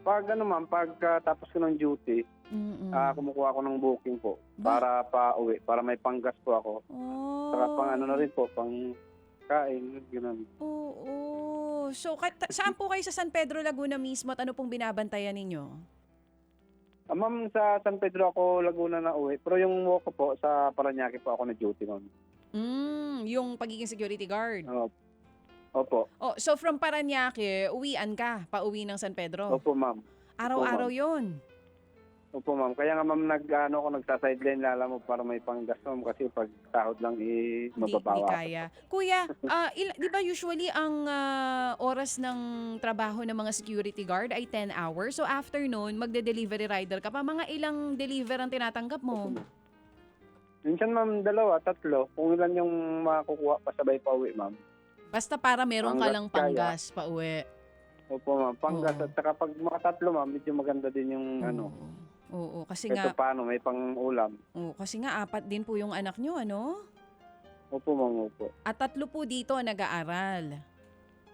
Pag ano ma'am, pagkatapos ko ng duty, kumukuha ako ng booking po para pa-uwi, para may panggas po ako. Saka pang Oh, ano na rin po, pang kain, gano'n. oo. So, saan po kayo sa San Pedro, Laguna mismo at ano pong binabantayan ninyo? Ma'am, sa San Pedro ako, Laguna na uwi. Pero yung work ko po, sa Parañaque po ako na duty, ma'am. Yung pagiging security guard. Opo. Oh, so from Parañaque, uwian ka, pauwi ng San Pedro. Opo, ma'am. Araw-araw yon. Opo, ma'am. Kaya nga, ma'am, nagsa-sideline lala mo para may panggas, ma'am. Kasi pag sahod lang, Hindi mababawa. kaya. Kuya, di ba usually ang oras ng trabaho ng mga security guard ay 10 hours? So after noon, magde-delivery rider ka pa. Mga ilang deliver ang tinatanggap mo? Minsan, ma'am, 2, 3. Kung ilan yung makukuha pasabay pa uwi, ma'am. Basta para meron ka Hanggat lang kaya. panggas pa uwi. Opo, ma'am. Panggas. Oo. At saka pag mga 3, ma'am, medyo maganda din yung Oo, kasi Ito nga, paano, may pang-ulam. kasi nga 4 din po yung anak nyo, ano? Opo, ma'am, opo. At 3 po dito nag-aaral.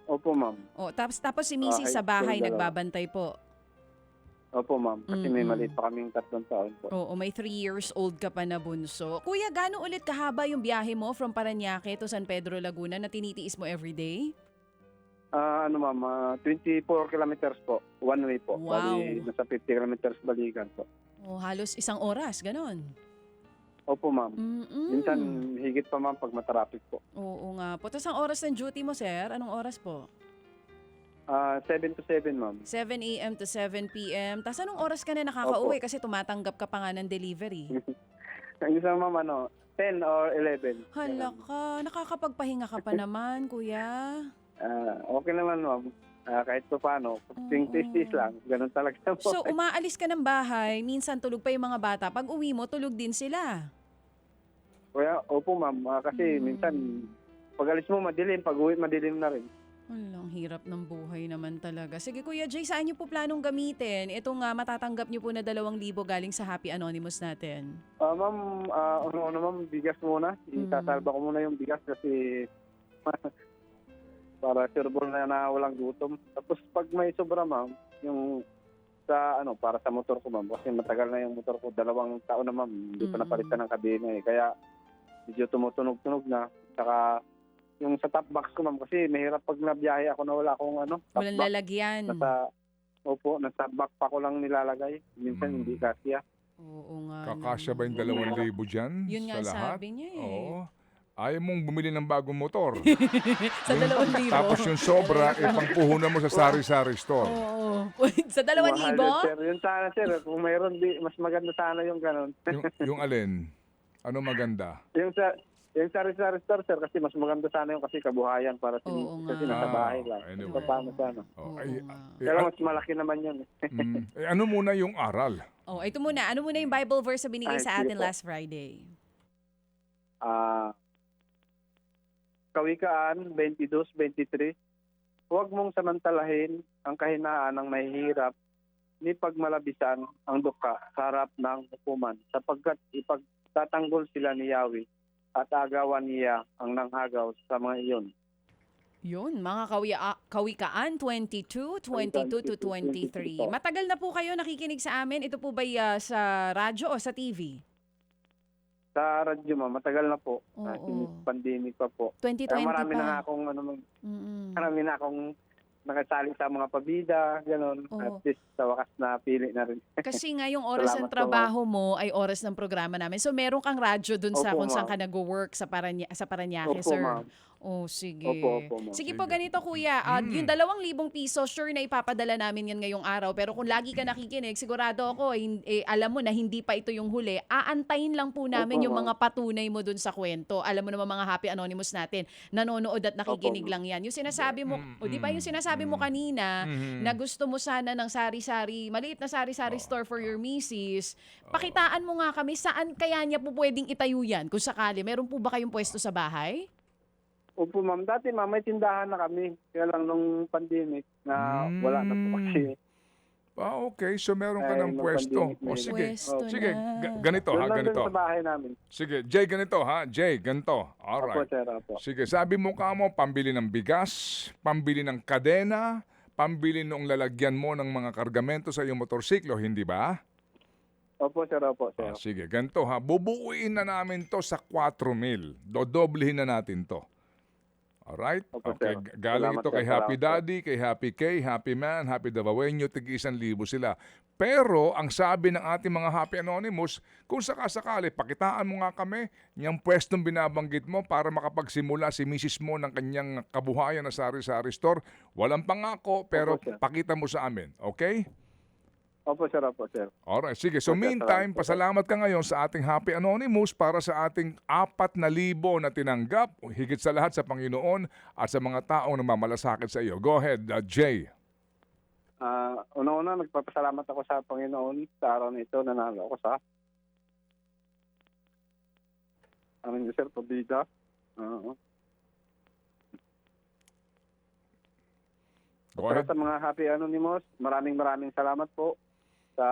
Opo, ma'am. Oh, tapos si Mrs. high sa bahay school, 2. nagbabantay po. Opo, ma'am. Kasi may maliit pa kaming 3 taon po. Oo, may 3 years old ka pa na bunso. Kuya, gaano ulit kahaba yung biyahe mo from Parañaque to San Pedro, Laguna na tinitiis mo everyday? Ma'am, 24 kilometers po. One way po. Wow. Bali, nasa 50 kilometers balikan po. Oh, halos 1 oras, ganon. Opo, ma'am. Mm-mm. Minsan, higit pa, ma'am, pag matraffic po. Oo nga po. Tapos ang oras ng duty mo, sir? Anong oras po? 7 to 7, ma'am. 7 a.m. to 7 p.m. Tapos anong oras ka na nakakauwi? Kasi tumatanggap ka pa nga ng delivery. Ang isa, ma'am, 10 or 11. Hala ka, nakakapagpahinga ka pa naman, kuya. Okay naman, ma'am. Kahit pa paano, tis lang. Ganun talaga po. So, umaalis ka ng bahay, minsan tulog pa yung mga bata. Pag uwi mo, tulog din sila. Kaya, opo, ma'am. Kasi minsan, pag alis mo madilim, pag uwi madilim na rin. Ang hirap ng buhay naman talaga. Sige, Kuya Jay, saan niyo po planong gamitin? Itong matatanggap niyo po na 2,000 galing sa Happy Anonymous natin. Ma'am, ma'am, bigas muna. Isasalba ko muna yung bigas kasi para sureball na walang gutom. Tapos pag may sobra, ma'am, yung para sa motor ko, ma'am. Kasi matagal na yung motor ko, 2 taon na, ma'am. Hindi pa napalitan ng kabina eh. Kaya medyo tumutunog-tunog na. Saka yung sa top box ko, ma'am, kasi mahirap pag nabiyahe ako na wala akong top Walang box. lalagyan. Nasa back pa ko lang nilalagay. Minsan hindi kasya. Oo nga. Kakasya ba yung 2,000 dyan Yun nga sa lahat? sabi niya eh. Oo. Ayaw mong bumili ng bagong motor. Sa 2,000. Tapos yung sobra, pangpuhunan mo sa sari-sari store. Oo. Sa 2,000? Mahal, sir. Yun sana, sir. Kung mayroon, mas maganda sana yung ganun. Yung alin? Ano maganda? yung sari-sari store, sir, kasi mas maganda sana yung kasi kabuhayan para sa Oo nga. kasi nasa bahay lang. Anyway. Paano sana? Oh, Pero mas malaki naman yun. ano muna yung aral? Oh, ito muna. Ano muna yung Bible verse na binigay sa sige atin po. last Friday? Kawikaan 22-23. Huwag mong samantalahin ang kahinaan ng mahihirap ni pagmalabisan ang duka sa harap ng hukuman sapagkat ipagtatanggol sila ni Yahweh at agawan niya ang nanghagaw sa mga iyon. Yun, mga kawikaan 22 to 23. Matagal na po kayo nakikinig sa amin. Ito po ba sa radyo o sa TV? Sa radyo, ma'am, matagal na po. Oo. Since pandemic pa po. 2020 Kaya marami pa. na nga akong Mm-mm. marami na akong nakasali sa mga pabida, gano'n. Oo. At least sa wakas na pili na rin. Kasi nga yung oras ng Salamat po, trabaho mo ay oras ng programa namin. So meron kang radyo dun sa Opo, kung saan ma'am. ka nag-work sa Parañaque, Opo, sir. ma'am. Oh, sige. Opo, ma'am. Sige po, ganito kuya. Yung 2,000 piso, sure na ipapadala namin yan ngayong araw. Pero kung lagi ka nakikinig, sigurado ako, alam mo na hindi pa ito yung huli. Aantayin lang po namin Opo, yung ma'am. mga patunay mo dun sa kwento. Alam mo naman mga Happy Anonymous natin, nanonood at nakikinig Opo, lang ma'am. yan. Yung sinasabi mo, o di ba yung sinasabi mo kanina, na gusto mo sana ng sari-sari, maliit na sari-sari store for your misis, pakitaan mo nga kami, saan kaya niya po pwedeng itayo yan kung sakali? Meron po ba kayong pwesto sa bahay? Opo, ma'am. Dati, ma'am, may tindahan na kami. Kaya lang nung pandemic na wala na po kasi. Okay. So meron ka ng nung pwesto. pandemic O na sige. Pwesto Sige, na. ganito Doon ha, lang ganito. din sa bahay namin. Sige, Jay, ganito ha. Jay, ganito. Opo, Alright. sir, opo. Sige, sabi mo ka mo, pambili ng bigas, pambili ng kadena, pambili noong lalagyan mo ng mga kargamento sa iyong motorsiklo, hindi ba? Opo, sir. Opo, sir. Sige, ganito ha. Bubuuin na namin to sa 4,000. Dodoblihin na natin to. Alright? Opo, Okay. sir. Galing Salamat, ito kay sir. Happy Salamat, Daddy, kay Happy K, Happy Man, Happy Davawenyo, tig-1,000 sila. Pero ang sabi ng ating mga Happy Anonymous, kung sakasakali, pakitaan mo nga kami niyang pwestong binabanggit mo para makapagsimula si Mrs. mo ng kanyang kabuhayan na sari-sari store. Walang pangako, pero Opo, sir. pakita mo sa amin. Okay? Opo, sir. Opo, sir. Alright, sige. So Okay, meantime, salamat po. pasalamat ka ngayon sa ating Happy Anonymous para sa ating 4,000 na tinanggap, higit sa lahat sa Panginoon at sa mga taong namamalasakit sa iyo. Go ahead, Jay. Una-una, nagpapasalamat ako sa Panginoon sa araw na ito. Nanalo ako sa sir, pabida. Go Para ahead. sa mga Happy Anonymous, maraming salamat po sa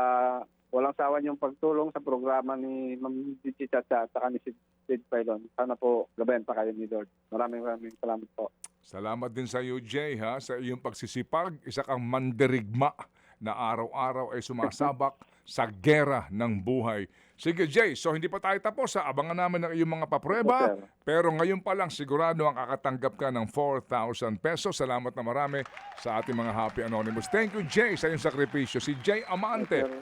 walang sawa niyong pagtulong sa programa ni Ma'am Gigi Chacha at saka ni Sid Pailon. Sana po gabayan pa kayo ni Lord. Maraming salamat po. Salamat din sa iyo, Jay, ha, sa iyong pagsisipag. Isa kang mandirigma na araw-araw ay sumasabak sa gera ng buhay. Sige, Jay, so hindi pa tayo tapos. Abangan namin ang iyong mga paprueba. Opo, sir. Pero ngayon pa lang, sigurado ang kakatanggap ka ng 4,000 pesos. Salamat na marami sa ating mga Happy Anonymous. Thank you, Jay, sa iyong sakripisyo. Si Jay Amante, Sir.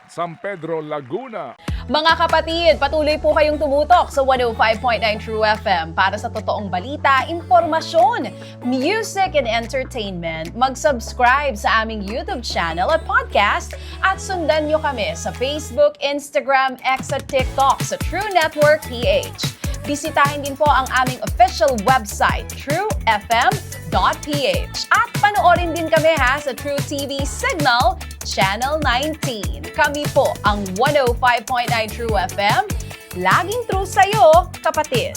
San Pedro, Laguna. Mga kapatid, patuloy po kayong tumutok sa 105.9 True FM para sa totoong balita, impormasyon, music and entertainment. Mag-subscribe sa aming YouTube channel at podcast at sundan nyo kami sa Facebook, Instagram, X at TikTok sa True Network PH. Bisitahin din po ang aming official website, truefm.ph. At panoorin din kami sa True TV Signal, Channel 19. Kami po ang 105.9 True FM. Laging true sa'yo, kapatid.